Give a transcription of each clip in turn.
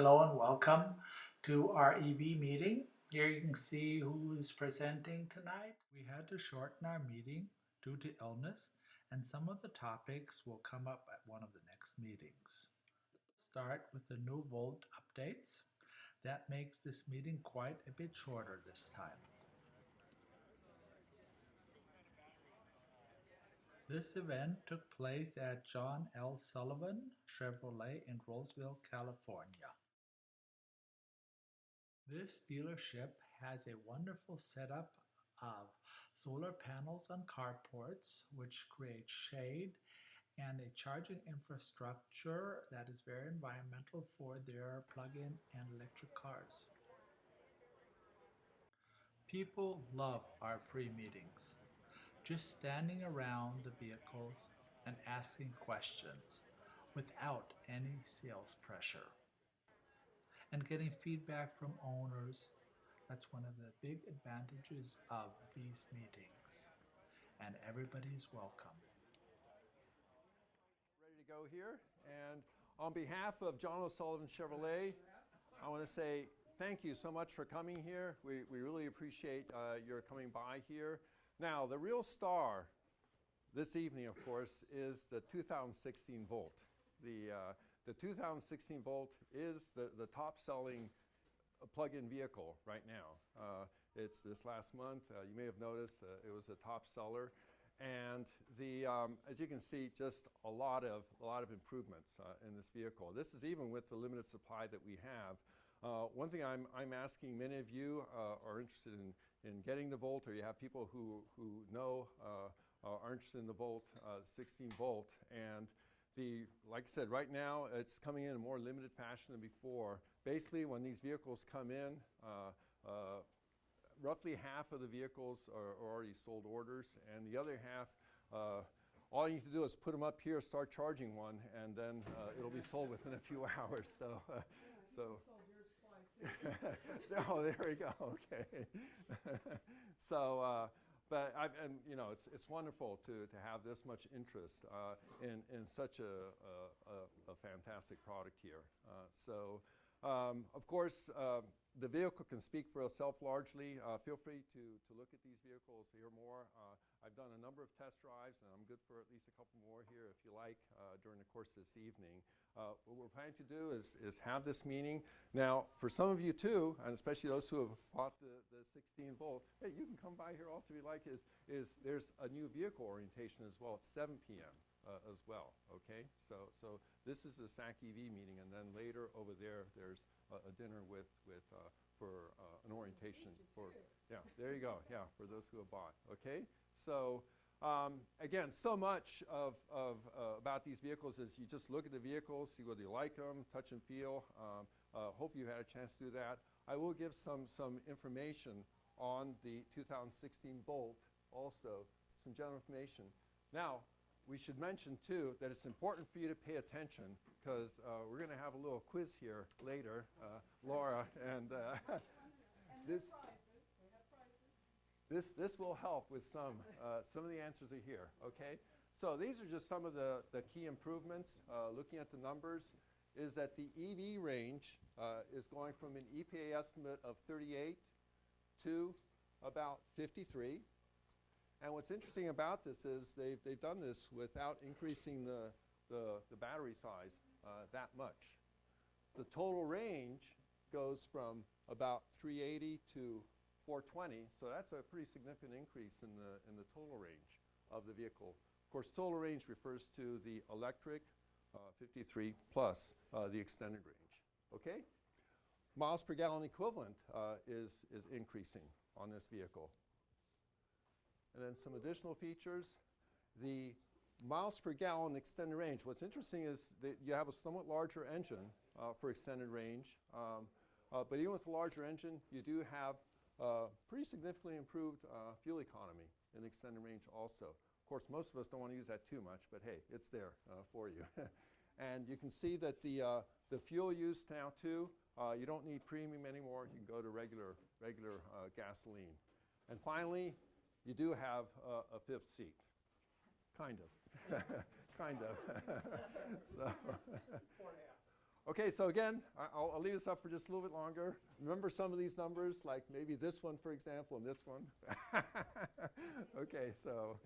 Hello and welcome to our EV meeting. Here you can see who is presenting tonight. We had to shorten our meeting due to illness, and some of the topics will come up at one of the next meetings. Start with the new Volt updates. That makes this meeting quite a bit shorter this time. This event took place at John L. Sullivan Chevrolet in Roseville, California. This dealership has a wonderful setup of solar panels on carports, which create shade, and a charging infrastructure that is very environmental for their plug-in and electric cars. People love our pre-meetings. Just standing around the vehicles and asking questions without any sales pressure, and getting feedback from owners. That's one of the big advantages of these meetings, and everybody's welcome. Ready to go here, and on behalf of John Sullivan Chevrolet, I want to say thank you so much for coming here. We really appreciate your coming by here. Now, the real star this evening, of course, is the 2016 Volt. The 2016 Volt is the top-selling plug-in vehicle right now. It's this last month. You may have noticed it was a top seller, and as you can see, just a lot of improvements in this vehicle. This is even with the limited supply that we have. One thing I'm asking, many of you are interested in getting the Volt, or you have people who know are interested in the Volt, 16 Volt, and like I said, right now it's coming in a more limited fashion than before. Basically, when these vehicles come in, roughly half of the vehicles are already sold orders, and the other half, all you need to do is put them up here, start charging one, and then it'll be sold within a few hours. Oh, there we go. Okay. But it's wonderful to have this much interest in such a fantastic product here. Of course, the vehicle can speak for itself largely. Feel free to look at these vehicles, to hear more. I've done a number of test drives, and I'm good for at least a couple more here if you like during the course of this evening. What we're planning to do is have this meeting. Now, for some of you too, and especially those who have bought the 16 Volt, hey, you can come by here also if you like, there's a new vehicle orientation as well at 7 p.m. As well, okay? So this is the SacEV meeting, and then later over there, there's a dinner for an orientation for, yeah, there you go, yeah, for those who have bought, okay? So again, so much about these vehicles is you just look at the vehicles, see whether you like them, touch and feel. Hope you had a chance to do that. I will give some information on the 2016 Volt, also some general information. Now, we should mention too that it's important for you to pay attention, because we're going to have a little quiz here later, Laura, and this will help with some of the answers are here. Okay, so these are just some of the key improvements. Looking at the numbers, is that the EV range is going from an EPA estimate of 38 to about 53. And what's interesting about this is they've done this without increasing the battery size that much. The total range goes from about 380 to 420, so that's a pretty significant increase in the total range of the vehicle. Of course, total range refers to the electric 53 plus the extended range. Okay, miles per gallon equivalent is increasing on this vehicle. And then some additional features. The miles per gallon extended range. What's interesting is that you have a somewhat larger engine for extended range. But even with a larger engine, you do have pretty significantly improved fuel economy in extended range also. Of course, most of us don't want to use that too much, but hey, it's there for you. And you can see that the fuel use now too, you don't need premium anymore. You can go to regular gasoline. And finally, you do have a fifth seat, kind of, kind of. So, Okay, so again, I'll leave this up for just a little bit longer. Remember some of these numbers, like maybe this one, for example, and this one. Okay, so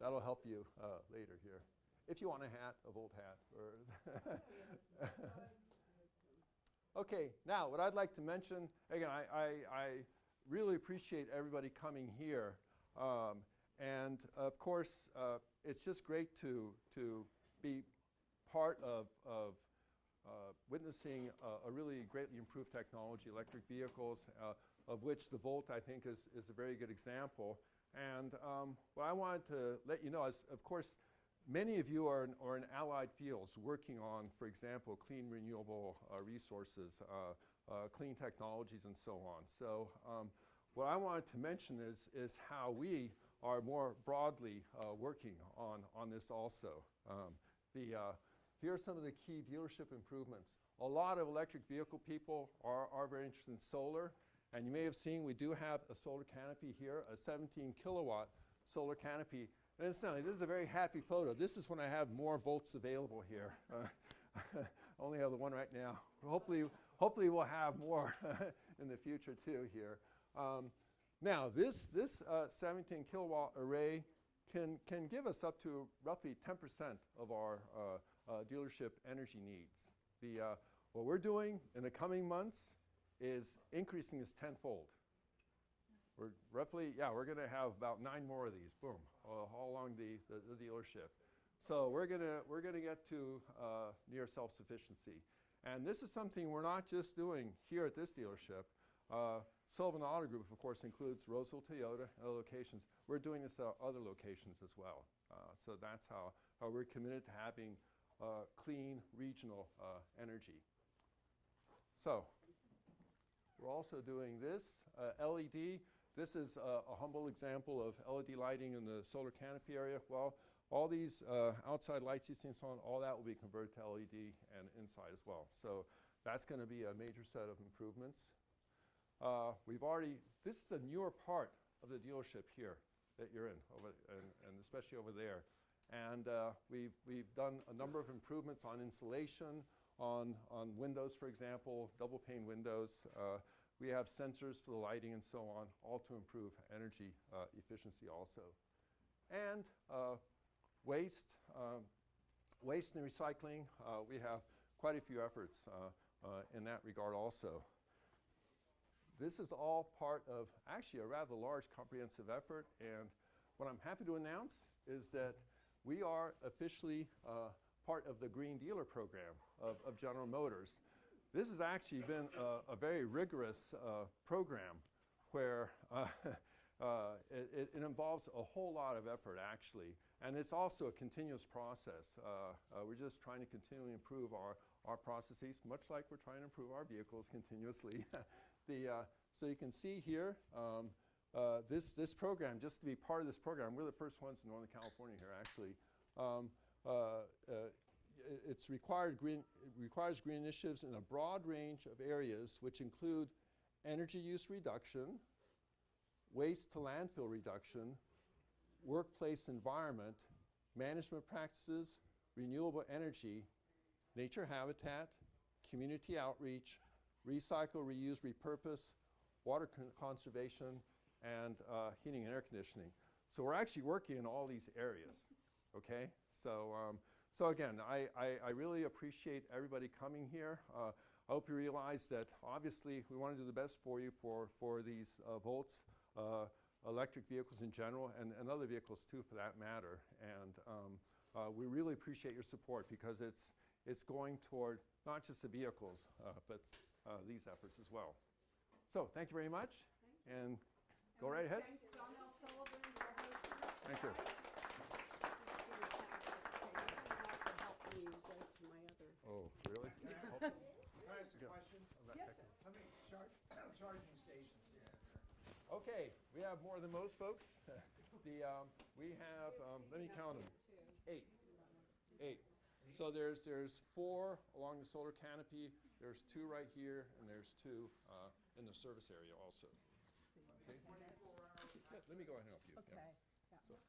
that'll help you later here. If you want a hat, a Volt hat. Or okay, now what I'd like to mention, again, I really appreciate everybody coming here. And of course, it's just great to be part of witnessing a really greatly improved technology, electric vehicles, of which the Volt, I think, is a very good example. And what I wanted to let you know is, of course, many of you are in allied fields working on, for example, clean renewable resources, clean technologies, and so on. So what I wanted to mention is how we are more broadly working on this also. Here are some of the key dealership improvements. A lot of electric vehicle people are very interested in solar. And you may have seen we do have a solar canopy here, a 17 kilowatt solar canopy. And incidentally, this is a very happy photo. This is when I have more Volts available here. I only have the one right now. Hopefully we'll have more in the future too here. Now this 17 kilowatt array can give us up to roughly 10% of our dealership energy needs. What we're doing in the coming months is increasing this tenfold. We're going to have about 9 more of these, boom, all along the dealership. So we're gonna get to near self-sufficiency. And this is something we're not just doing here at this dealership. Sullivan Auto Group, of course, includes Roseville Toyota and other locations. We're doing this at other locations as well. So that's how we're committed to having clean regional energy. So we're also doing this LED. This is a humble example of LED lighting in the solar canopy area. Well, all these outside lights you see and so on, all that will be converted to LED and inside as well. So that's going to be a major set of improvements. This is the newer part of the dealership here that you're in, and especially over there. And we've done a number of improvements on insulation, on windows, for example, double pane windows. We have sensors for the lighting and so on, all to improve energy efficiency also. And waste and recycling, we have quite a few efforts in that regard also. This is all part of actually a rather large comprehensive effort, and what I'm happy to announce is that we are officially part of the Green Dealer program of General Motors. This has actually been a very rigorous program where it involves a whole lot of effort, actually. And it's also a continuous process. We're just trying to continually improve our processes, much like we're trying to improve our vehicles continuously. So you can see here, this program, just to be part of this program, we're the first ones in Northern California here, actually. It requires green initiatives in a broad range of areas, which include energy use reduction, waste to landfill reduction, workplace environment, management practices, renewable energy, nature habitat, community outreach, recycle, reuse, repurpose, water conservation, and heating and air conditioning. So we're actually working in all these areas, okay? So again, I really appreciate everybody coming here. I hope you realize that obviously we want to do the best for you for these Volts, electric vehicles in general, and other vehicles too for that matter. And we really appreciate your support because it's going toward not just the vehicles, but these efforts as well. So thank you very much, and go right ahead. Thank John L. Sullivan, your hostess. Thank you. Oh, really? Can I ask a question? Yes, sir. How many charging stations do you have there? Okay, we have more than most folks. We have, let me count them, 8. So there's 4 along the solar canopy, there's 2 right here, and there's 2 in the service area also. Okay. Yeah, let me go ahead and help you. Okay. Yeah.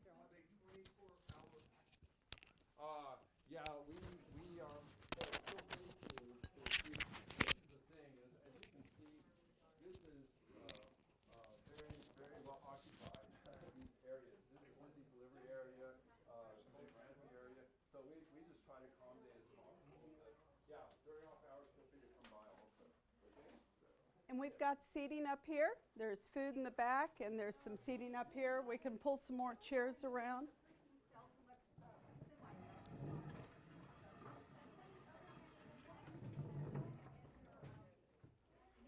So, Are they 24-hour? yeah, we are still going to And we've got seating up here. There's food in the back, and there's some seating up here. We can pull some more chairs around.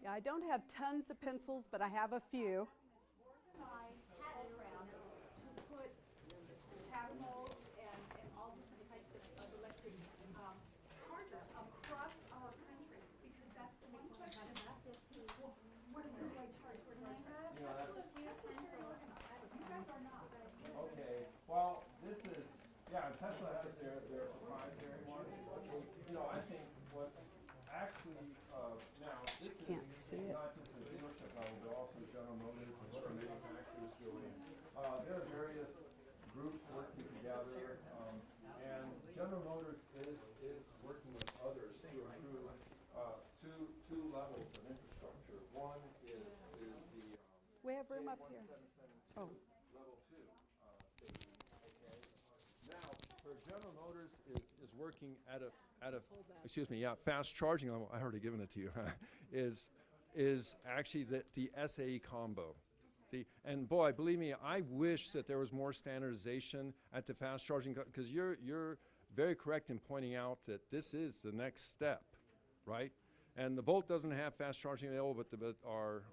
Yeah, I don't have tons of pencils, but I have a few. Organized all around to put catapults and all different types of electric chargers across our country, because that's the one question about this. Well, where do I charge? Where do I charge? You know, that's- Tesla's very organized. You guys are not. Okay, well, this is, yeah, Tesla has their proprietary ones. You know, I think what actually, now, this is Can't see it. not just a dealership level, but also General Motors and what the manufacturers doing. There are various groups working together, and General Motors is working with others to improve two levels of infrastructure. One is the We have room up here. J1772 Oh. level 2 station. Okay. Now, where General Motors is working at a excuse me, yeah, fast charging level. I already given it to you. is actually the SAE Combo. And boy, believe me, I wish that there was more standardization at the fast charging, because you're very correct in pointing out that this is the next step, right? And the Volt doesn't have fast charging available, but our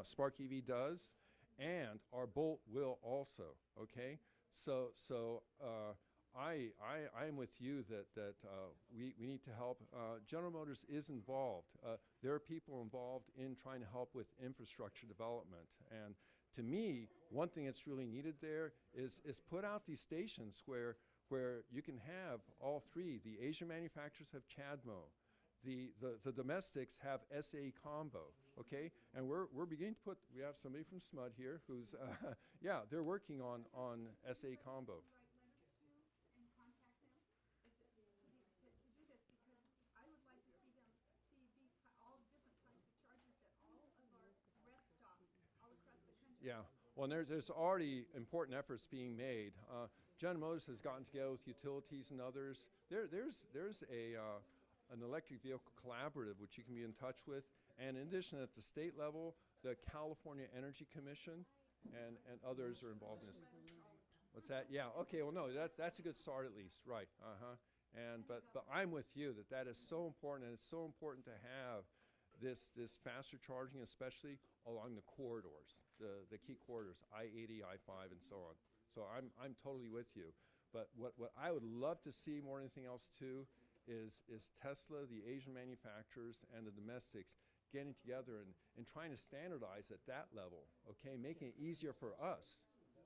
Spark EV does, and our Bolt will also. Okay, so I am with you that we need to help. General Motors is involved. There are people involved in trying to help with infrastructure development. And to me, one thing that's really needed there is put out these stations where you can have all three. The Asian manufacturers have CHAdeMO. The domestics have SAE Combo. Okay, and we're beginning to put. We have somebody from SMUD here who's yeah, they're working on SAE Combo. Yeah, well, and there's already important efforts being made. General Motors has gotten together with utilities and others. There's an electric vehicle collaborative which you can be in touch with, and in addition, at the state level, the California Energy Commission and others are involved in this. What's that? Yeah. Okay. Well, no, that's a good start at least, right? And but I'm with you that is so important, and it's so important to have this faster charging, especially along the corridors, the key corridors, I-80, I-5, and so on. So I'm totally with you. But what I would love to see more than anything else too is Tesla, the Asian manufacturers, and the domestics getting together and trying to standardize at that level. Okay, making it easier for us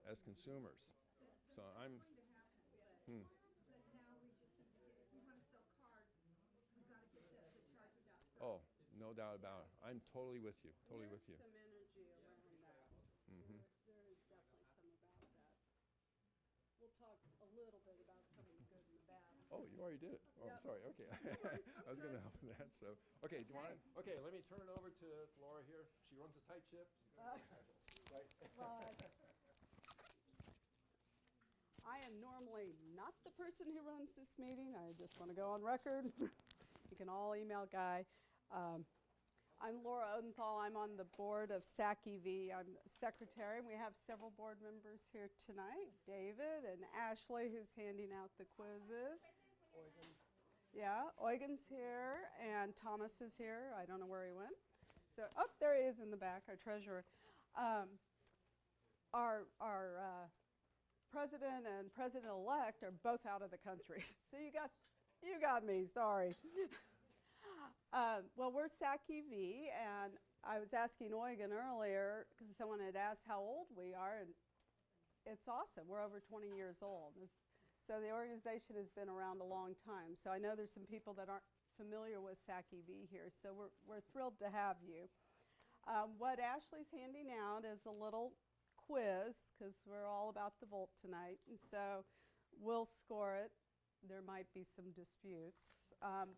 as consumers. So I'm. Oh, no doubt about it. I'm totally with you. Totally with you. Some energy around that. Mm-hmm. There is definitely some about that. We'll talk a little bit about some of the good and the bad. Oh, you already did it. Oh, I'm sorry. Okay. I was going to help with that. So, okay. Do you want? Okay. Let me turn it over to Laura here. She runs a tight ship. Right. I am normally not the person who runs this meeting. I just want to go on record. You can all email Guy. I'm Laura Odenthal. I'm on the board of SacEV. I'm secretary. We have several board members here tonight. David and Ashley, who's handing out the quizzes. Eugen. Yeah, Eugen's here, and Thomas is here. I don't know where he went. So, oh, there he is in the back, our treasurer. Our president and president-elect are both out of the country. So you got me, sorry. Well, we're SacEV, and I was asking Eugen earlier because someone had asked how old we are, and it's awesome. We're over 20 years old. So the organization has been around a long time. So I know there's some people that aren't familiar with SacEV here, so we're thrilled to have you. What Ashley's handing out is a little quiz, because we're all about the Volt tonight, and so we'll score it. There might be some disputes,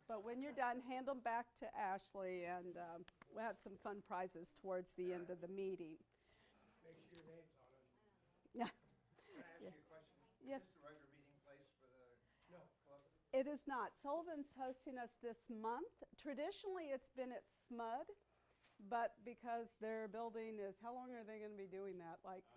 but when you're done, hand them back to Ashley, and we'll have some fun prizes towards the end of the meeting. Make sure your name's on it. Yeah. Can I ask you a question? Yes. Is this the regular meeting place for the club? It is not. Sullivan's hosting us this month. Traditionally, it's been at SMUD, but because their building is, how long are they going to be doing that? Like,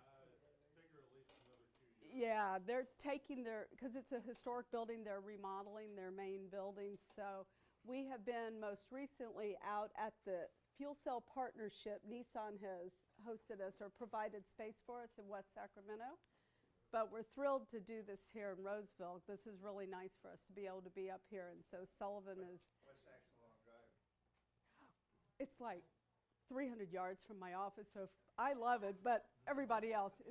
Figure at least another 2 years. yeah, they're taking their, because it's a historic building, they're remodeling their main building. So we have been most recently out at the Fuel Cell Partnership. Nissan has hosted us or provided space for us in West Sacramento. But we're thrilled to do this here in Roseville. This is really nice for us to be able to be up here. And so Sullivan is, West Sac's a long drive. it's like 300 yards from my office. So I love it, but everybody else,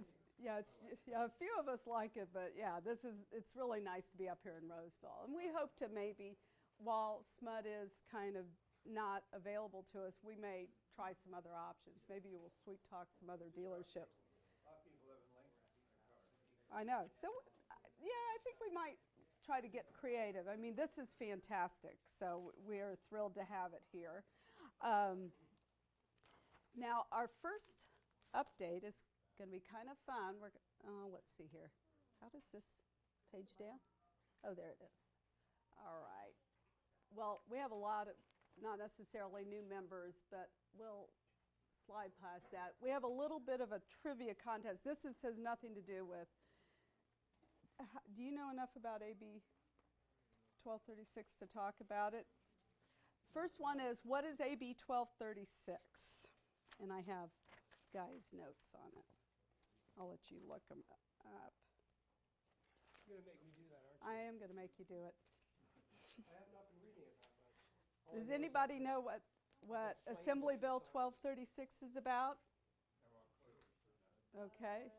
it's a few of us like it, but yeah, it's really nice to be up here in Roseville. And we hope to maybe, while SMUD is kind of not available to us, we may try some other options. Maybe we'll sweet talk some other dealerships. A lot of people live in Lincoln, keep their cars. I know. So, yeah, I think we might try to get creative. I mean, this is fantastic. So we're thrilled to have it here. Now, our first update is going to be kind of fun. Let's see here. How does this page down? Oh, there it is. All right. Well, we have a lot of, not necessarily new members, but we'll slide past that. We have a little bit of a trivia contest. This has nothing to do with, do you know enough about AB 1236 to talk about it? First one is, what is AB 1236? And I have Guy's notes on it. I'll let you look them up. You're going to make me do that, aren't you? I am going to make you do it. I have not been reading it that much. Does anybody know what Assembly Bill 1236 is about? Okay.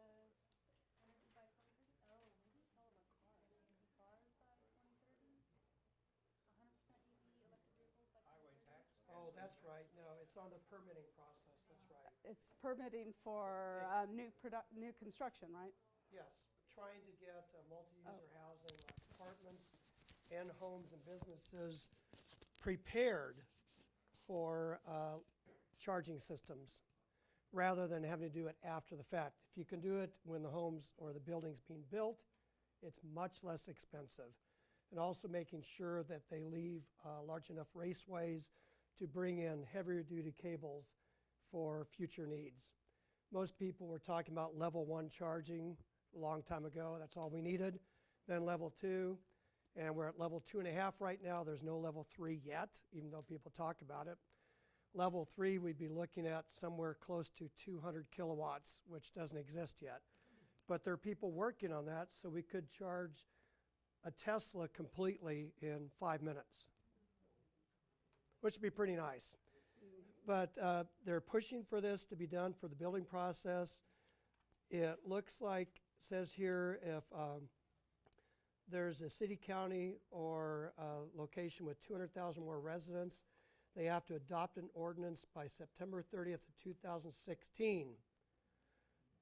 Highway tax. Oh, that's right. No, it's on the permitting process. That's right. It's permitting for new construction, right? Yes, trying to get multi-user housing, like apartments and homes and businesses prepared for charging systems rather than having to do it after the fact. If you can do it when the homes or the building's being built, it's much less expensive. And also making sure that they leave large enough raceways to bring in heavier duty cables for future needs. Most people were talking about level 1 charging a long time ago. That's all we needed. Then level 2, and we're at level 2.5 right now. There's no level 3 yet, even though people talk about it. Level 3, we'd be looking at somewhere close to 200 kilowatts, which doesn't exist yet. But there are people working on that, so we could charge a Tesla completely in 5 minutes, which would be pretty nice. But they're pushing for this to be done for the building process. It looks like, says here, if there's a city, county, or location with 200,000 more residents, they have to adopt an ordinance by September 30th of 2016.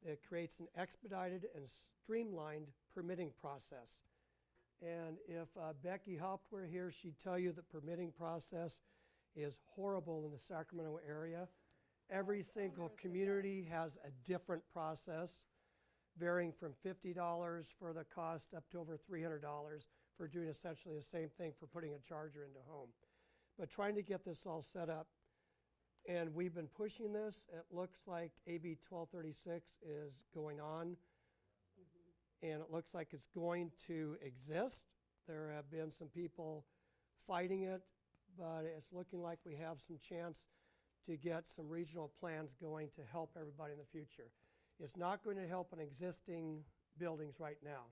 It creates an expedited and streamlined permitting process. And if Becky Haupt were here, she'd tell you the permitting process is horrible in the Sacramento area. Every single community has a different process, varying from $50 for the cost up to over $300 for doing essentially the same thing for putting a charger into a home. But trying to get this all set up, and we've been pushing this. It looks like AB 1236 is going on, and it looks like it's going to exist. There have been some people fighting it, but it's looking like we have some chance to get some regional plans going to help everybody in the future. It's not going to help on existing buildings right now.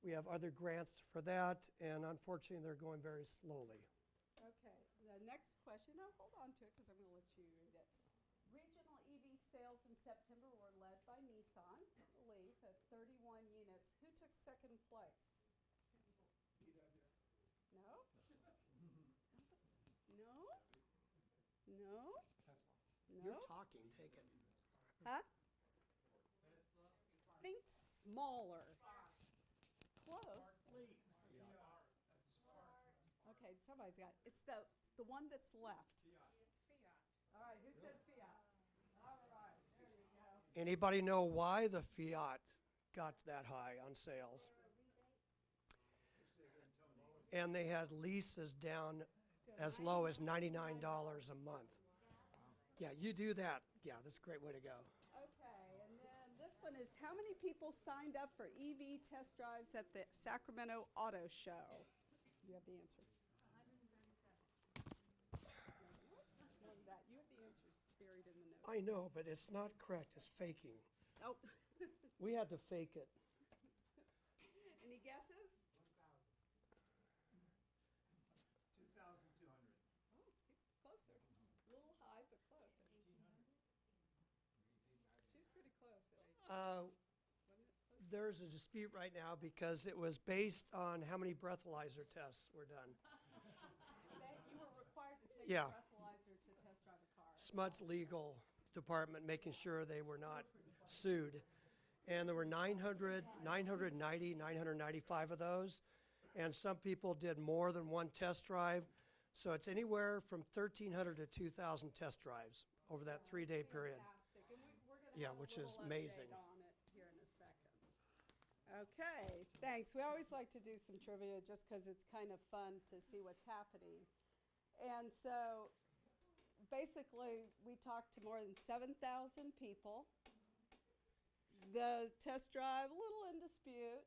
We have other grants for that, and unfortunately, they're going very slowly. Okay, the next question, no, hold on to it because I'm going to let you read it. Regional EV sales in September were led by Nissan, I believe, at 31 units. Who took second place? No? No? No? You're No? talking, take it. Huh? Think smaller. Close. Okay, somebody's got it. It's the one that's left. All right, who said Fiat? All right, there you go. Anybody know why the Fiat got that high on sales? And they had leases down as low as $99 a month. Yeah, you do that. Yeah, that's a great way to go. Okay, and then this one is how many people signed up for EV test drives at the Sacramento Auto Show? You have the answer. 137. More than that. You have the answers buried in the notes. I know, but it's not correct. It's faking. Oh. We had to fake it. Any guesses? 2,200. Oh, he's closer. A little high, but closer. She's pretty close. Wasn't it close? There's a dispute right now because it was based on how many breathalyzer tests were done. You were required to take Yeah. a breathalyzer to test drive a car. SMUD's legal department making sure they were not sued. And there were 900, 990, 995 of those. And some people did more than one test drive. So it's anywhere from 1,300 to 2,000 test drives over that 3-day period. Fantastic. And we're going to Yeah, have which a is little amazing. update on it here in a second. Okay, thanks. We always like to do some trivia just because it's kind of fun to see what's happening. And so basically, we talked to more than 7,000 people. The test drive, a little in dispute.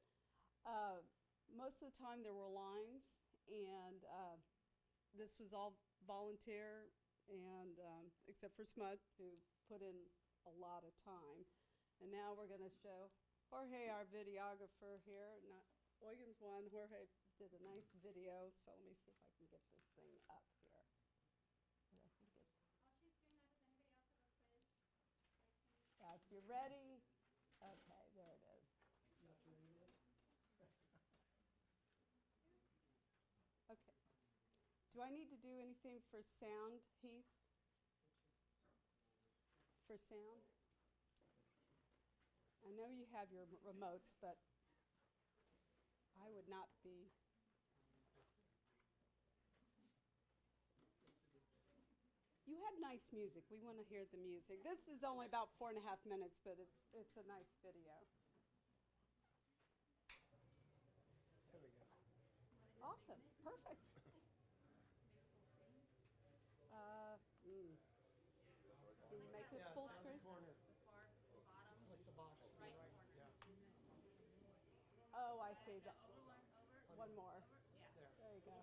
Most of the time there were lines, and this was all volunteer, and except for Smud, who put in a lot of time. And now we're going to show Jorge, our videographer here. Not Eugen's one. Jorge did a nice video, so let me see if I can get this thing up here. I think it's, yeah, if you're ready. Okay, there it is. Okay. Do I need to do anything for sound, Heath? For sound? I know you have your remotes, but I would not be. You had nice music. We want to hear the music. This is only about 4.5 minutes, but it's a nice video. There we go. Awesome. Perfect. Can you make it full screen? Corner. Click the box to the right. Yeah. Oh, I see. One more. There. There you go.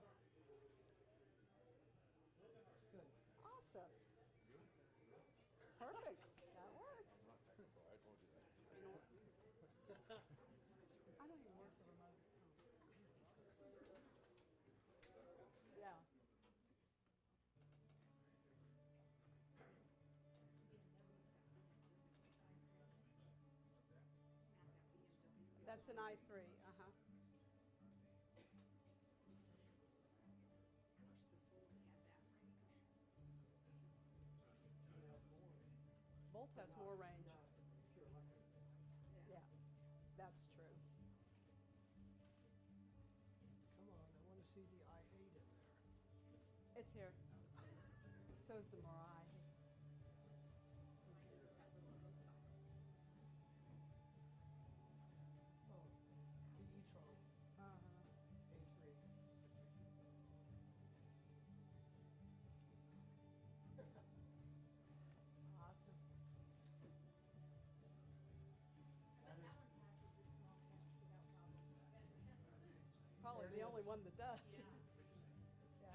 Good. Awesome. Perfect. That works. You know, I don't even work the remote. Yeah. That's an i3. Uh-huh. Volt has more range. Yeah, that's true. Come on, I want to see the I-8 in there. It's here. So is the Mirai. Oh, the e-tron, Uh-huh. A3. Awesome. Probably the only one that does. Yeah.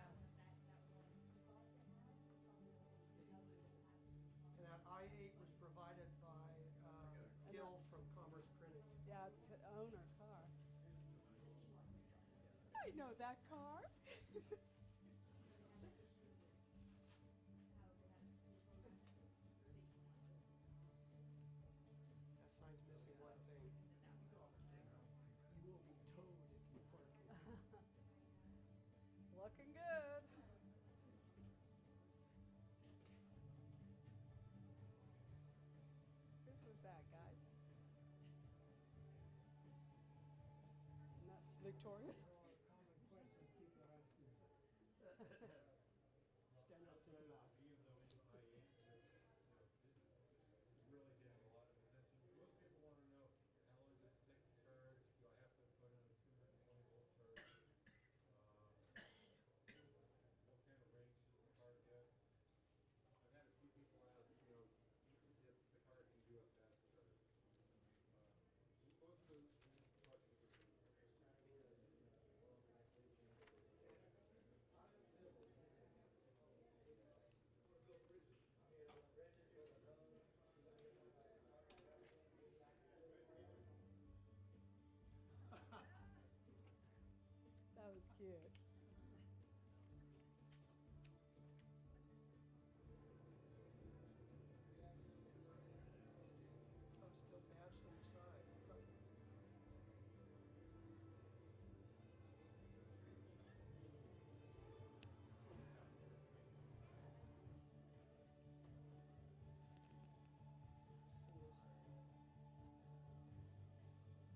And that I-8 was provided by Gil from Commerce Printing. Yeah, it's an owner car. I know that car. That sign's missing one thing. You will be towed if you park here. Looking good. Whose was that, guys? Not Victoria's? Stand up to the knock. Even though it's I-8, it's really getting a lot of attention. Most people want to know, how long does it take to charge? Do I have to put in a 220-volt charger? What kind of range does the car get? I've had a few people cute. Oh, still badged on the side. Huh.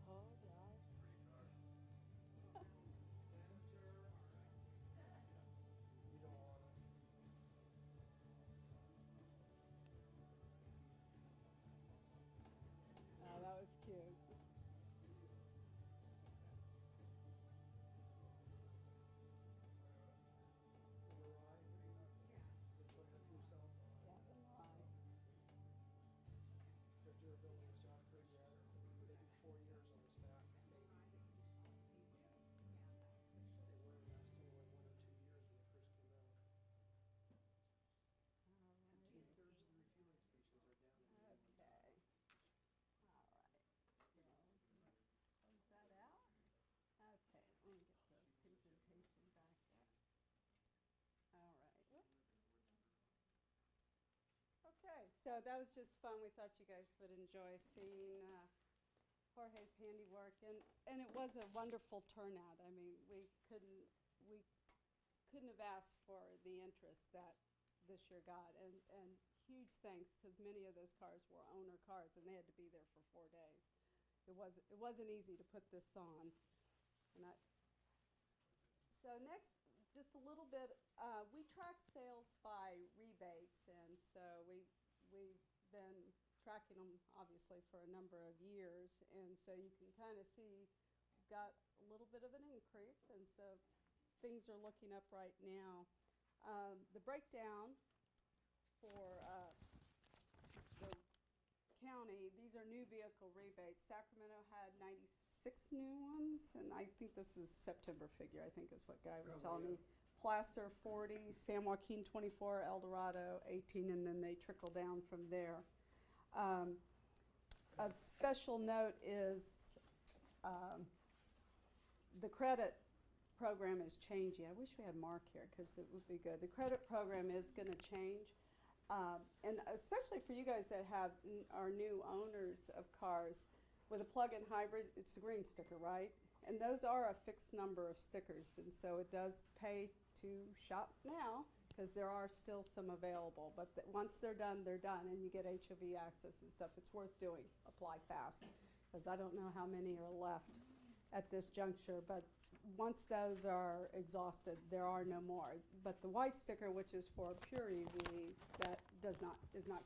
Oh, yeah. You don't want it. Oh, that was cute. In the rye. Which one have you yourself? Yeah, and right. Their durability is not pretty rare. They do 4 years on the stack. They were lasting only 1 or 2 years when they first came out. Two-thirds of the refueling stations are down in the Okay. All right. So, close that out. Okay, let me get the presentation back up. All right, whoops. Okay, so that was just fun. We thought you guys would enjoy seeing Jorge's handiwork, and it was a wonderful turnout. I mean, we couldn't have asked for the interest that this year got, and huge thanks, because many of those cars were owner cars, and they had to be there for 4 days. It wasn't easy to put this on. So next, just a little bit, we track sales by rebates, and so we've been tracking them obviously for a number of years, and so you can kind of see we've got a little bit of an increase, and so things are looking up right now. The breakdown for the county, these are new vehicle rebates. Sacramento had 96 new ones, and I think this is September figure, I think is what Guy was telling me. Placer 40, San Joaquin 24, El Dorado 18, and then they trickle down from there. Of special note is the credit program is changing. I wish we had Mark here because it would be good. The credit program is going to change. And especially for you guys that are new owners of cars, with a plug-in hybrid, it's the green sticker, right? And those are a fixed number of stickers, and so it does pay to shop now, because there are still some available. But once they're done, and you get HOV access and stuff. It's worth doing. Apply fast, because I don't know how many are left at this juncture. But once those are exhausted, there are no more. But the white sticker, which is for pure EV, that is not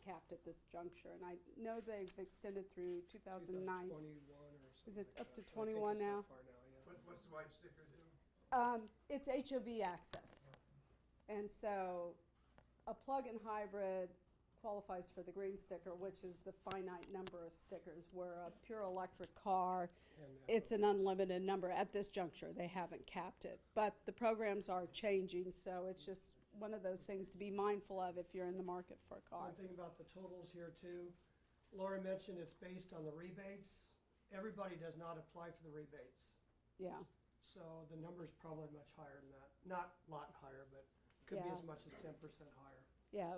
capped at this juncture. And I know they've extended through 2009. 21 or something. Is it like up that. to I think 21 it's now? that far now, yeah. What's the white sticker do? It's HOV access. And so a plug-in hybrid qualifies for the green sticker, which is the finite number of stickers, where a pure electric car, And it's an unlimited number. At this juncture, they haven't capped it. But the programs are changing, so it's just one of those things to be mindful of if you're in the market for a car. One thing about the totals here too, Laura mentioned it's based on the rebates. Everybody does not apply for the rebates. Yeah, So the number's probably much higher than that. Not a lot higher, but could be Yeah. as much as 10% higher. yeah,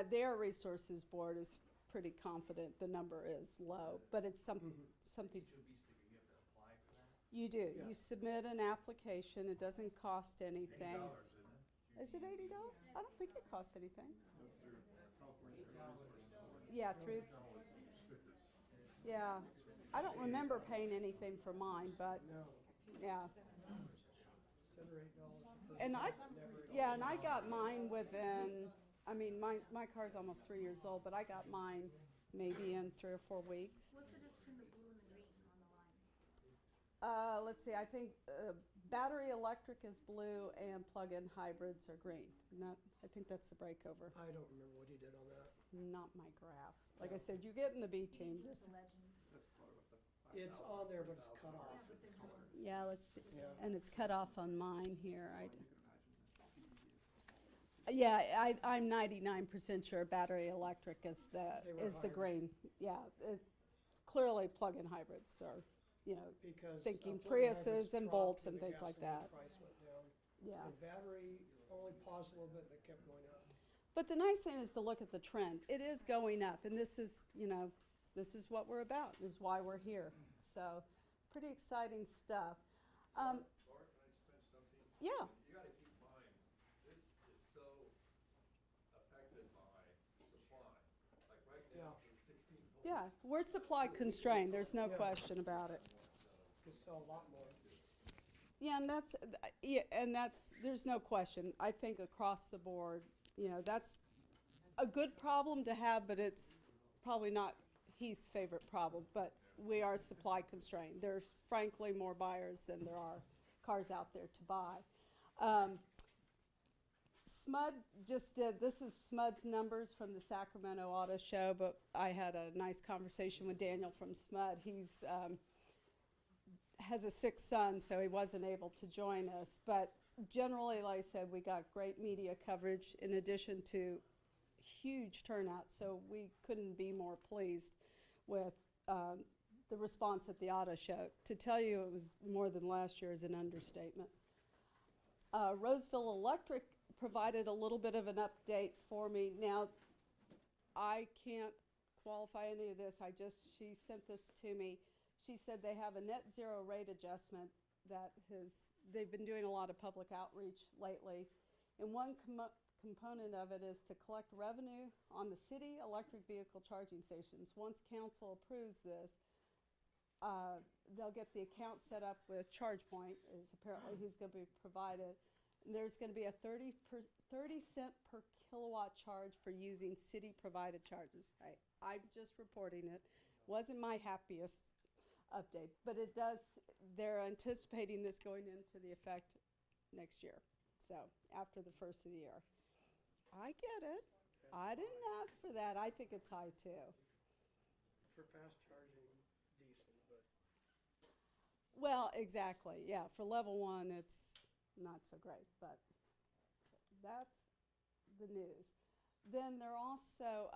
their resources board is pretty confident the number is low, but it's something. HOV sticker, you have to apply for that? You do. Yeah. You submit an application. It doesn't cost anything. $80, isn't it? Is it $80? I don't think it costs anything. Yeah, through. Yeah, I don't remember paying anything for mine, but No, yeah. $7 or $8. And I got mine within. I mean, my car's almost 3 years old, but I got mine maybe in 3 or 4 weeks. What's the difference between the blue and the green on the line? Let's see. I think battery electric is blue and plug-in hybrids are green. I think that's the breakover. I don't remember what he did on that. Not my graph. Like I said, you get in the B team. With Just the legend. It's on there, but it's cut off. yeah. Let's see. Yeah. And it's cut off on mine here. I'm 99% sure battery electric is They were the hybrid. green. Yeah. Clearly, plug-in hybrids are Because thinking plug-in hybrids Priuses and dropped Volts and the things like gasoline that. price went down. Yeah. And battery only paused a little bit, but kept going up. But the nice thing is to look at the trend. It is going up, and this is, this is what we're about. This is why we're here. So, pretty exciting stuff. Laura, can I just mention something? Yeah. You gotta keep in mind, this is so affected by supply. Like right now, Yeah. the 16 volts. Yeah, we're supply constrained. There's no question about it. Could sell a lot more. Yeah, and that's there's no question. I think across the board, that's a good problem to have, but it's probably not Heath's favorite problem. But we are supply constrained. There's frankly more buyers than there are cars out there to buy. SMUD just did, this is SMUD's numbers from the Sacramento Auto Show, but I had a nice conversation with Daniel from SMUD. He's has a sick son, so he wasn't able to join us. But generally, like I said, we got great media coverage in addition to huge turnout, so we couldn't be more pleased with the response at the auto show. To tell you it was more than last year is an understatement. Roseville Electric provided a little bit of an update for me. Now, I can't qualify any of this. She sent this to me. She said they have a net zero rate adjustment they've been doing a lot of public outreach lately. And one component of it is to collect revenue on the city electric vehicle charging stations. Once council approves this, they'll get the account set up with ChargePoint, is apparently who's going to be provided. And there's going to be a 30 cent per kilowatt charge for using city-provided chargers. I'm just reporting it. Wasn't my happiest update, but they're anticipating this going into the effect next year. So after the first of the year. I get it. I didn't ask for that. I think it's high too. For fast charging, decent, but Well, exactly. Yeah, for level 1, it's not so great, but that's the news. Then they're also,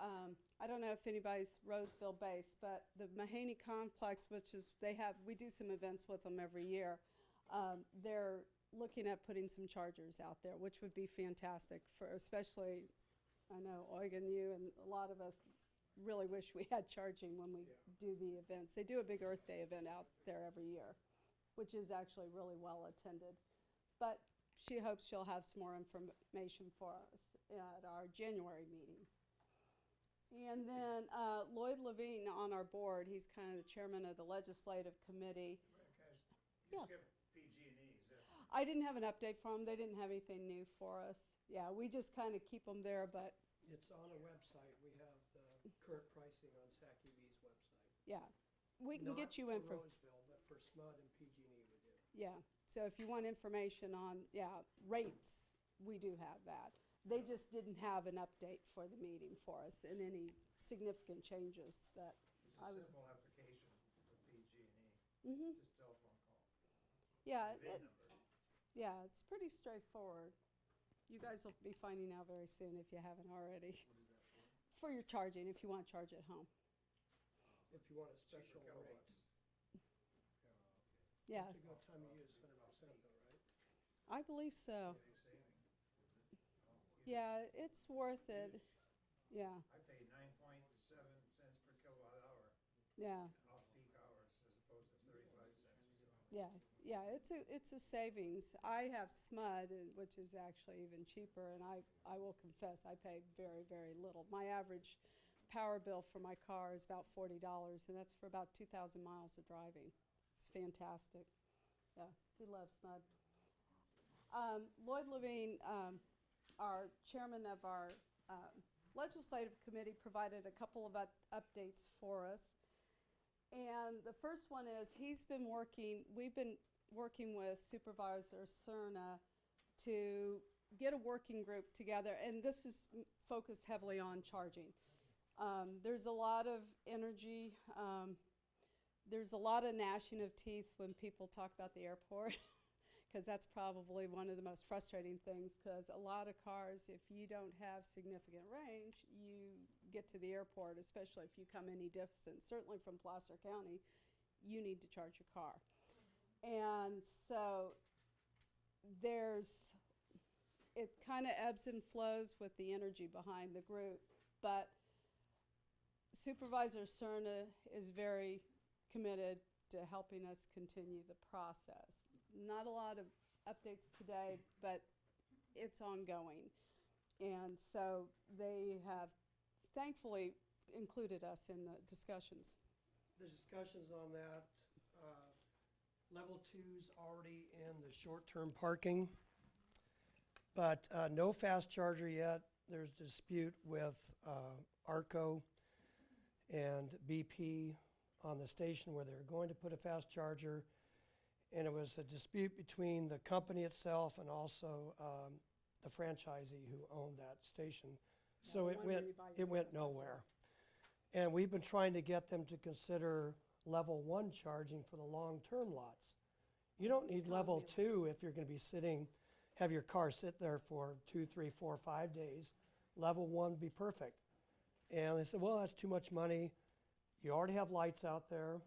I don't know if anybody's Roseville based, but the Mahaney Complex, we do some events with them every year. They're looking at putting some chargers out there, which would be fantastic especially, I know Eugen, you and a lot of us really wish we had charging when we do the events. They do a big Earth Day event out there every year, which is actually really well attended. But she hopes she'll have some more information for us at our January meeting. And then Lloyd Levine on our board, he's kind of the chairman of the legislative committee. You Yeah. skip PG&E, is that? I didn't have an update from them. They didn't have anything new for us. Yeah, we just kind of keep them there, but it's on a website. We have the current pricing on SacEV's website. yeah, we can get you Not info. for Roseville, but for SMUD and PG&E we do. Yeah, so if you want information on, rates, we do have that. They just didn't have an update for the meeting for us and any significant changes that It's I a was. simple application for PG&E, Mhm. just telephone call. Yeah, VIN number. yeah, it's pretty straightforward. You guys will be finding out very soon if you haven't already. What is that for? For your charging, if you want to charge at home. If you want a Cheaper special rate. kilowatts. Yes, It's a good time of use, 100% though, right? I believe so. Big saving. Yeah, it's worth it. Yeah, I pay 9.7 cents per kilowatt hour yeah. off-peak hours as opposed to 35 cents. Yeah, it's a savings. I have SMUD, which is actually even cheaper, and I will confess I pay very, very little. My average power bill for my car is about $40, and that's for about 2,000 miles of driving. It's fantastic. Yeah, we love SMUD. Lloyd Levine, our chairman of our legislative committee, provided a couple of updates for us. And the first one is we've been working with Supervisor Cerna to get a working group together, and this is focused heavily on charging. There's a lot of energy. There's a lot of gnashing of teeth when people talk about the airport, because that's probably one of the most frustrating things, because a lot of cars, if you don't have significant range, you get to the airport, especially if you come any distance, certainly from Placer County, you need to charge your car. And so it kind of ebbs and flows with the energy behind the group, but Supervisor Cerna is very committed to helping us continue the process. Not a lot of updates today, but it's ongoing. And so they have thankfully included us in the discussions. The discussions on that, level 2's already in the short-term parking, but no fast charger yet. There's dispute with ARCO and BP on the station where they're going to put a fast charger, and it was a dispute between the company itself and also the franchisee who owned that station. So the it one where went you buy your gas. nowhere. And we've been trying to get them to consider level 1 charging for the long-term lots. You don't need level 2 if you're going to be have your car sit there for 2, 3, 4, 5 days. Level 1 would be perfect. And they said, well, that's too much money. You already have lights out there.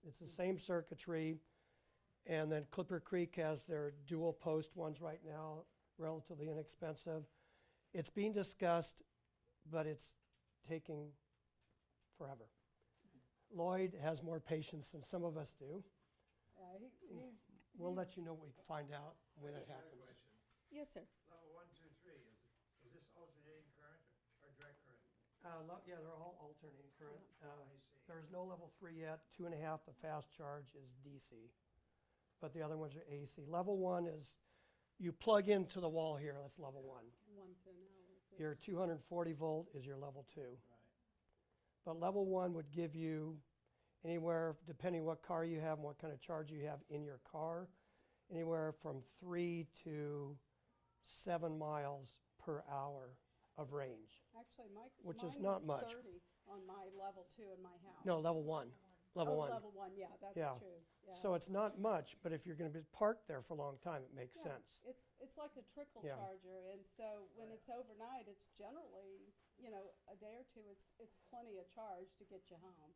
It's the same circuitry. And then Clipper Creek has their dual post ones right now, relatively inexpensive. It's being discussed, but it's taking forever. Lloyd has more patience than some of us do. We'll let you know what we find out when it happens. Yes, sir. Level 1, 2, 3, is this alternating current or direct current? Yeah, they're all alternating current. I see. There's no level 3 yet. 2.5, the fast charge is DC. But the other ones are AC. Level 1 is you plug into the wall here. That's level 1. 1 to now. Your 240 volt is your level 2. Right. But level 1 would give you anywhere, depending what car you have and what kind of charge you have in your car, anywhere from 3 to 7 miles per hour of range. Actually, Which is mine not is much. 30 on my level 2 in my house. No, level 1. Level 1. Level 1, yeah, that's Yeah. true. Yeah. So it's not much, but if you're going to be parked there for a long time, it makes Yeah, sense. It's like a trickle Yeah. charger, and so when it's overnight, it's generally, a day or two, it's plenty of charge to get you home.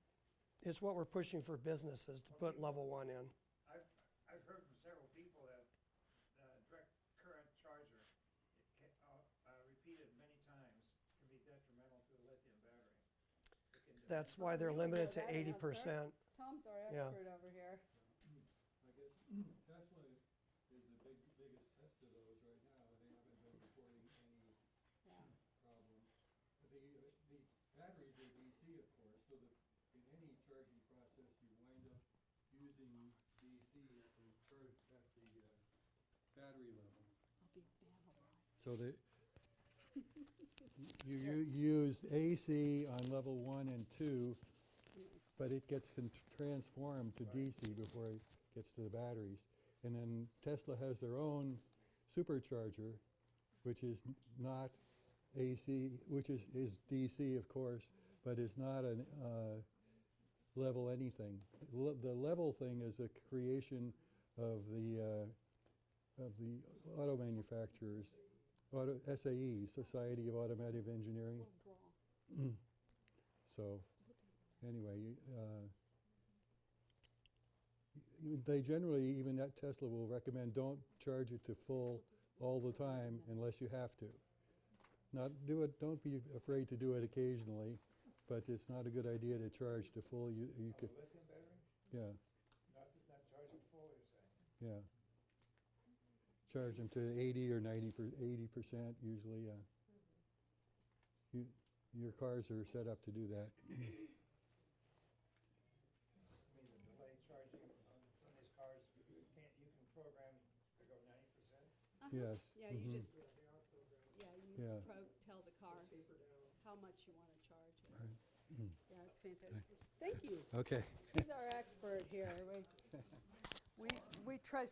It's what we're pushing for businesses to put level 1 in. I've heard from several people that the direct current charger, repeated many times, can be detrimental to the lithium battery. That's why they're You would limited know to that answer. 80%. Tom's our Yeah. expert over here. I guess Tesla is the biggest test of those right now. They haven't been reporting any Yeah. problems. The batteries are DC, of course, so that in any charging process, you wind up using DC at the battery level. I'll be vandalized. So that you use AC on level 1 and 2, but it gets transformed to DC before it gets to the batteries. And then Tesla has their own supercharger, which is not AC, which is DC, of course, but is not a level anything. The level thing is a creation of the auto manufacturers, SAE, Society of Automotive Engineering. Little draw. So, anyway, they generally, even at Tesla, will recommend don't charge it to full all the time unless you have to. Don't be afraid to do it occasionally, but it's not a good idea to charge to full. You could, Lithium battery? yeah, Not charging full, you're saying? yeah. Charge them to 80 or 80% usually, yeah. Your cars are set up to do that. I mean, the delay charging on some of these cars, you can program to go 90%? Yes. Yeah, you mhm. just, Yeah. tell the car how much you want to charge it. Right. Yeah, it's fantastic. Thank you. Okay. He's our expert here. We try.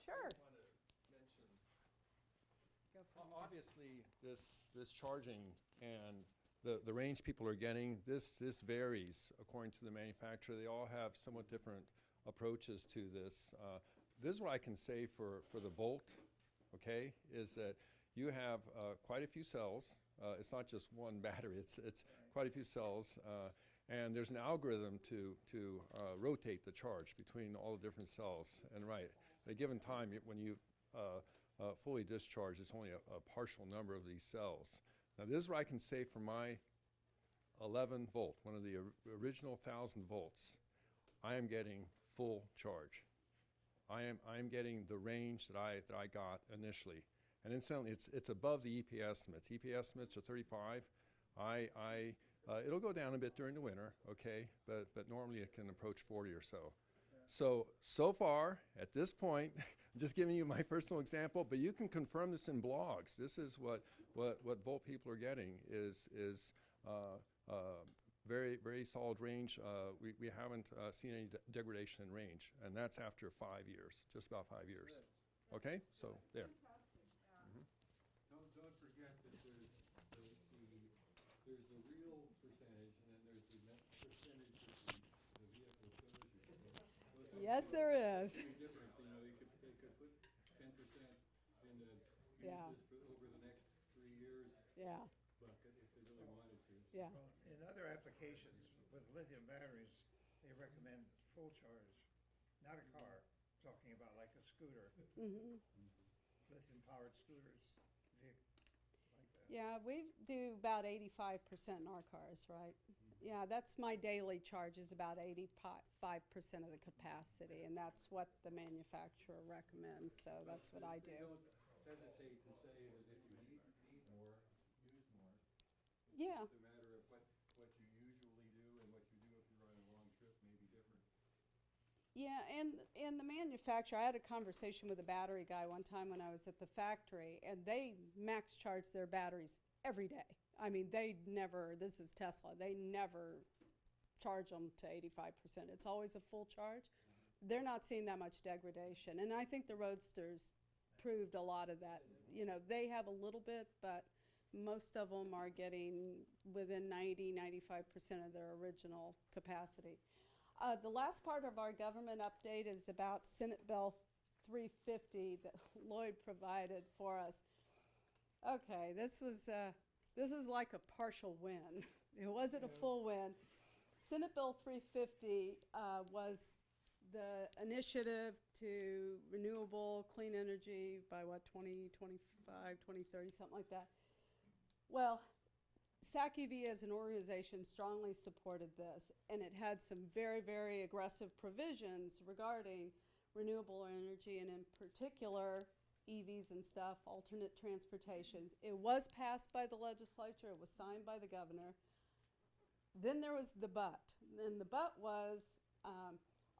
Sure. Go for it. Obviously, this charging and the range people are getting, this varies according to the manufacturer. They all have somewhat different approaches to this. This is what I can say for the Volt, okay, is that you have quite a few cells. It's not just one battery, it's quite a few cells. And there's an algorithm to rotate the charge between all the different cells. And right, at a given time, when you fully discharge, it's only a partial number of these cells. Now this is what I can say for my 11 volt, one of the original 1,000 volts. I am getting full charge. I am getting the range that I got initially. And incidentally, it's above the EP estimates. EP estimates are 35. It'll go down a bit during the winter, okay, but normally it can approach 40 or so. So far, at this point, I'm just giving you my personal example, but you can confirm this in blogs. This is what Volt people are getting is very, very solid range. We haven't seen any degradation in range, and that's after 5 years, just about 5 years. Okay, so there. Don't forget that there's the real percentage, and then there's the net percentage that the vehicle shows you. Yes, there is. Very different, you know, they could put 10% in the Yeah. uses over the next 3 years Yeah, bucket if they really wanted to. yeah. Well, in other applications with lithium batteries, they recommend full charge, not a car, talking about like a scooter, lithium-powered scooters, like that. Yeah, we do about 85% in our cars, right? Yeah, that's my daily charge is about 85% of the capacity, and that's what the manufacturer recommends, so that's what I do. They don't hesitate to say that if you need more, use more. Yeah. It's a matter of what you usually do and what you do if you're on a long trip may be different. Yeah, and the manufacturer, I had a conversation with a battery guy one time when I was at the factory, and they max charge their batteries every day. I mean, this is Tesla, they never charge them to 85%. It's always a full charge. They're not seeing that much degradation, and I think the Roadsters proved a lot of that. You know, they have a little bit, but most of them are getting within 95% of their original capacity. The last part of our government update is about Senate Bill 350 that Lloyd provided for us. Okay, this is like a partial win. It wasn't a full win. Senate Bill 350 was the initiative to renewable clean energy by 2025, 2030, something like that. Well, SacEV as an organization strongly supported this, and it had some very, very aggressive provisions regarding renewable energy, and in particular, EVs and stuff, alternate transportations. It was passed by the legislature, it was signed by the governor. Then there was the but, and the but was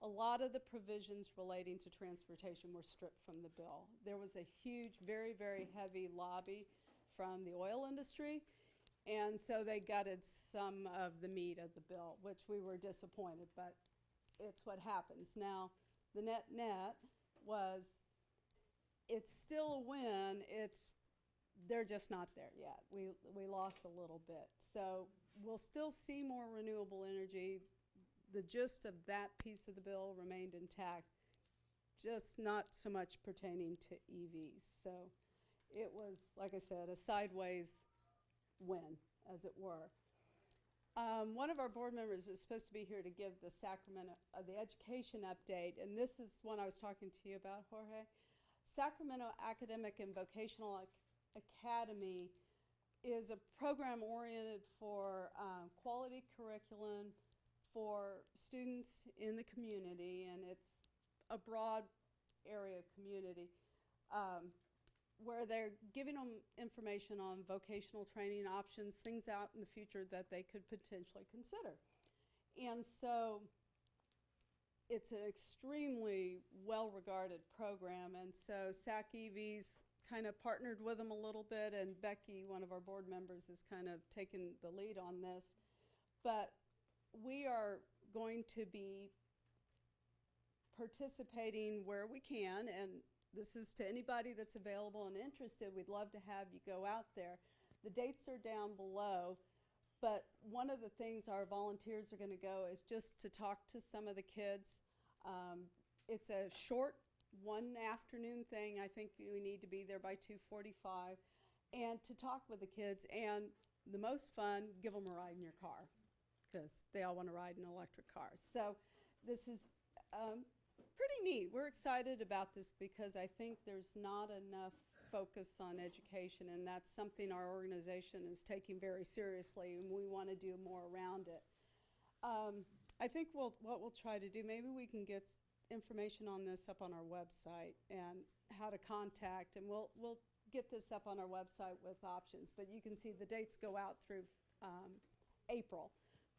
a lot of the provisions relating to transportation were stripped from the bill. There was a huge, very, very heavy lobby from the oil industry, and so they gutted some of the meat of the bill, which we were disappointed, but it's what happens. Now, the net was, it's still a win, they're just not there yet. We lost a little bit. So we'll still see more renewable energy. The gist of that piece of the bill remained intact, just not so much pertaining to EVs. So it was, like I said, a sideways win, as it were. One of our board members is supposed to be here to give the the education update, and this is one I was talking to you about, Jorge. Sacramento Academic and Vocational Academy is a program oriented for quality curriculum for students in the community, and it's a broad area community where they're giving them information on vocational training options, things out in the future that they could potentially consider. And so it's an extremely well-regarded program, and so SacEV's kind of partnered with them a little bit, and Becky, one of our board members, is kind of taking the lead on this. But we are going to be participating where we can, and this is to anybody that's available and interested. We'd love to have you go out there. The dates are down below, but one of the things our volunteers are going to go is just to talk to some of the kids. It's a short one afternoon thing. I think we need to be there by 2:45, and to talk with the kids, and the most fun, give them a ride in your car. because they all want to ride in electric cars. So this is pretty neat. We're excited about this because I think there's not enough focus on education, and that's something our organization is taking very seriously, and we want to do more around it. I think what we'll try to do, maybe we can get information on this up on our website and how to contact, and we'll get this up on our website with options. But you can see the dates go out through April.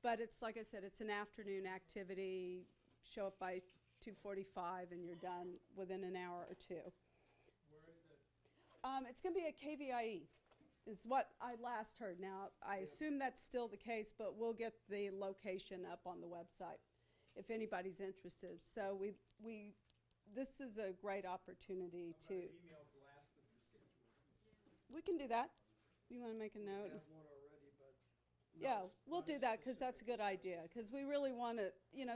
But it's, like I said, it's an afternoon activity. Show up by 2:45 and you're done within an hour or two. Where is it? It's going to be at KVIE, is what I last heard. Now, I assume that's still the case, but we'll get the location up on the website if anybody's interested. So this is a great opportunity to. Email blast of the schedule. We can do that. You want to make a We note? have one already, but. Yeah, not we'll do as that because that's a specific good as idea. Because we really want to,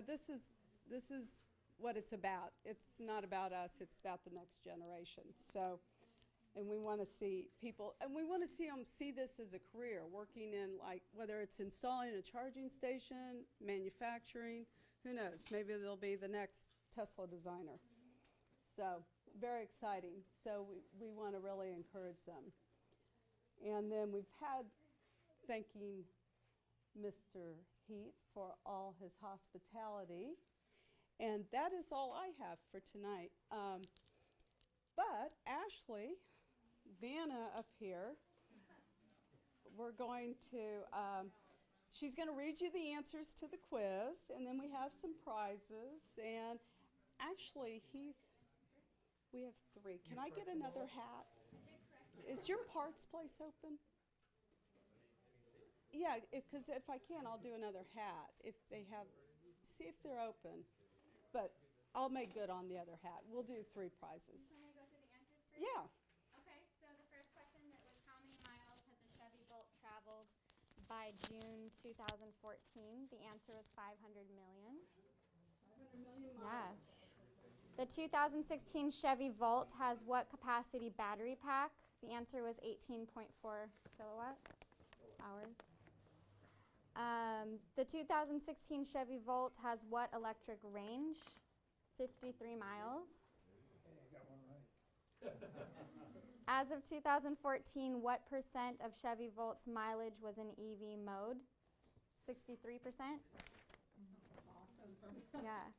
this is what it's about. It's not about us, it's about the next generation. So, and we want to see people, and we want to see them see this as a career, working in, like, whether it's installing a charging station, manufacturing, who knows? Maybe they'll be the next Tesla designer. So, very exciting. So we want to really encourage them. And then we've had, thanking Mr. Heath for all his hospitality. And that is all I have for tonight. But Ashley, Vanna up here, we're going to, she's going to read you the answers to the quiz, and then we have some prizes. And actually, Heath, we have 3. Can I get another hat? Is your parts place open? Yeah, because if I can, I'll do another hat. If they have, see if they're open. But I'll make good on the other hat. We'll do 3 prizes. You want me to go through the answers first? Yeah. Okay, so the first question that was how many miles had the Chevy Volt traveled by June 2014? The answer was 500 million. 500 million miles. Yes. The 2016 Chevy Volt has what capacity battery pack? The answer was 18.4 kilowatt hours. The 2016 Chevy Volt has what electric range? 53 miles. Hey, I got one right. As of 2014, what percent of Chevy Volt's mileage was in EV mode? 63%? Awesome. Yeah.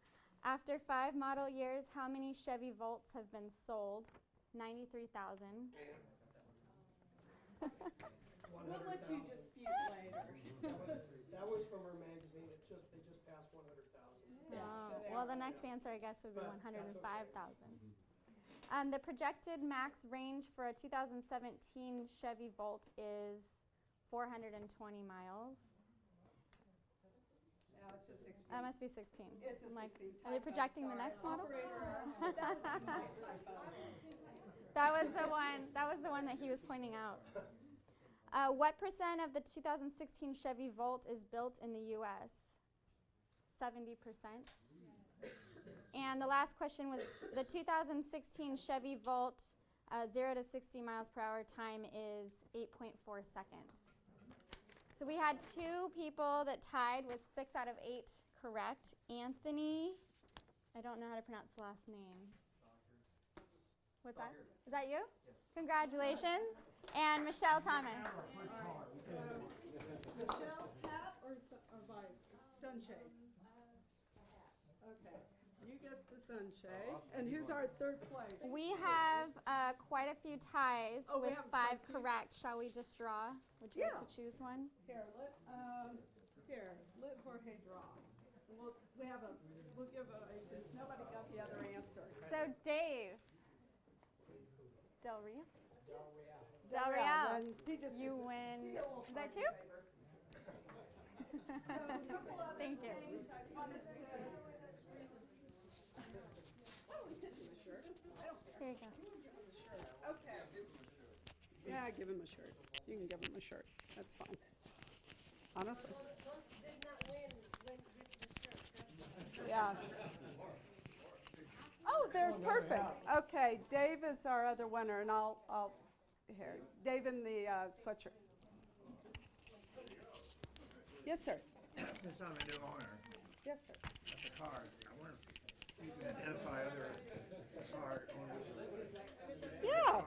After 5 model years, how many Chevy Volts have been sold? 93,000. We'll let you dispute later. That was from our magazine. They just passed 100,000. Well, the next answer, I guess, would be But that's 105,000. The projected max range for a 2017 Chevy Volt is 420 miles. No, it's a 16. That must be 16. It's a I'm like, 16. are they Typo, projecting the sorry. next model? Operator, that was my typo. That was the one. That was the one that he was pointing out. What percent of the 2016 Chevy Volt is built in the U.S.? 70%. And the last question was the 2016 Chevy Volt 0 to 60 miles per hour time is 8.4 seconds. So we had 2 people that tied with 6 out of 8 correct. Anthony, I don't know how to pronounce the last name. What's that? Is that you? Yes. Congratulations. And Michelle Thomas. Michelle, hat or visor? Sunshade. Okay, you get the sunshade. And who's our 3rd place? We have quite a few ties Oh, we with have 5 quite a few. correct. Shall we just draw? Would you like Yeah. to choose one? Here, let Jorge draw. We'll give since nobody got the other answer. So Dave. Del Rio? Del Real. then he just You gets win. a little Is that party you? favor. So a couple other Thank you. things I wanted to. Oh, we could do a shirt. I don't care. Here you go. Give him a shirt. Okay. Yeah, give him a shirt. You can give him a shirt. That's fine. Honestly. Yeah. Oh, there's perfect. Okay, Dave is our other winner, and I'll here. Dave in the sweatshirt. Yes, sir. Since I'm a new owner Yes, sir. of the car, I wonder if you can identify other car owners. Yeah,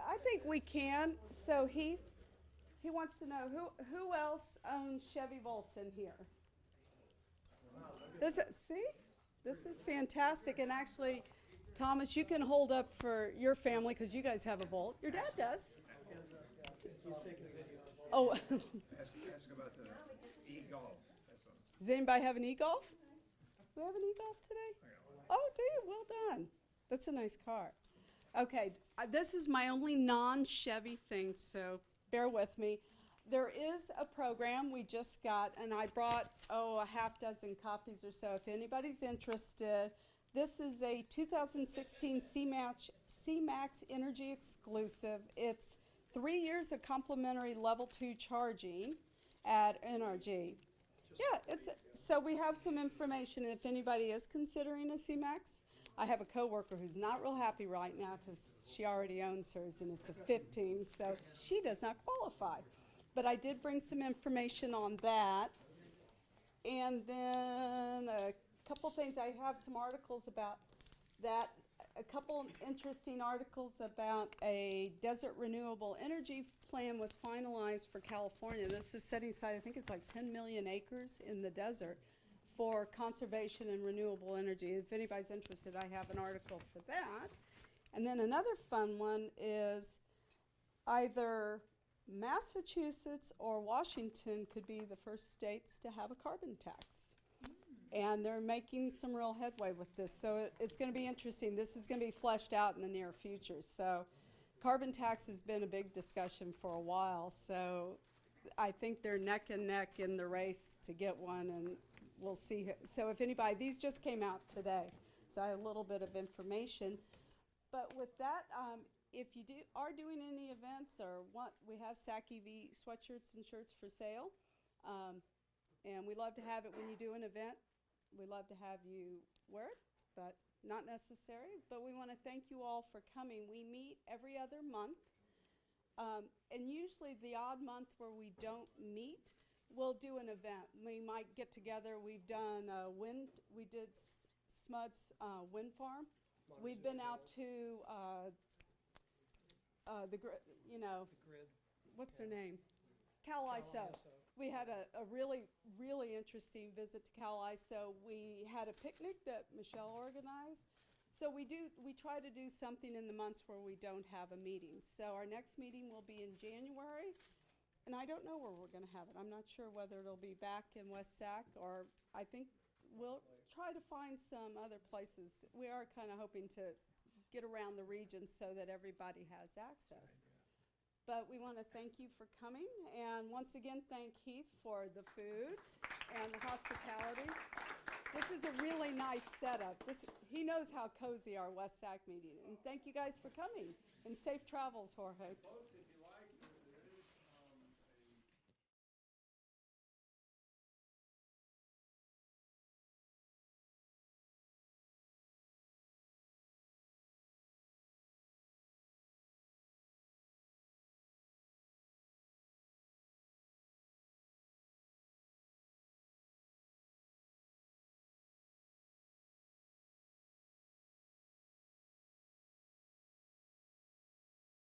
I think we can. So he wants to know who else owns Chevy Volts in here. See, this is fantastic. And actually, Thomas, you can hold up for your family because you guys have a Volt. Your dad does. He's taking a video. Oh, Ask about the e-golf. That's all. does anybody have an e-Golf? We have an e-Golf today? Oh, do you? Well done. That's a nice car. Okay, this is my only non-Chevy thing, so bear with me. There is a program we just got, and I brought, a half dozen copies or so if anybody's interested. This is a 2016 C-Max Energy exclusive. It's 3 years of complimentary level 2 charging at NRG. Yeah, so we have some information if anybody is considering a C-Max. I have a coworker who's not real happy right now because she already owns hers and it's a 15, so she does not qualify. But I did bring some information on that. And then a couple things, I have some articles about that, a couple interesting articles about a desert renewable energy plan was finalized for California. This is setting aside, I think it's like 10 million acres in the desert for conservation and renewable energy. If anybody's interested, I have an article for that. And then another fun one is either Massachusetts or Washington could be the first states to have a carbon tax. And they're making some real headway with this. So it's going to be interesting. This is going to be fleshed out in the near future. So carbon tax has been a big discussion for a while. So I think they're neck and neck in the race to get one, and we'll see. So if anybody, these just came out today. So I have a little bit of information. But with that, if you are doing any events or want, we have SacEV sweatshirts and shirts for sale. And we love to have it when you do an event. We love to have you wear it, but not necessary. But we want to thank you all for coming. We meet every other month. And usually the odd month where we don't meet, we'll do an event. We might get together. We've done we did Smud's wind farm. We've been out to the grid. What's their name? Cal ISO. We had a really, really interesting visit to Cal ISO. We had a picnic that Michelle organized. So we try to do something in the months where we don't have a meeting. So our next meeting will be in January, and I don't know where we're going to have it. I'm not sure whether it'll be back in West Sac, or I think we'll try to find some other places. We are kind of hoping to get around the region so that everybody has access. But we want to thank you for coming, and once again, thank Heath for the food and the hospitality. This is a really nice setup. He knows how cozy our West Sac meeting is. And thank you guys for coming, and safe travels, Jorge. Folks, if you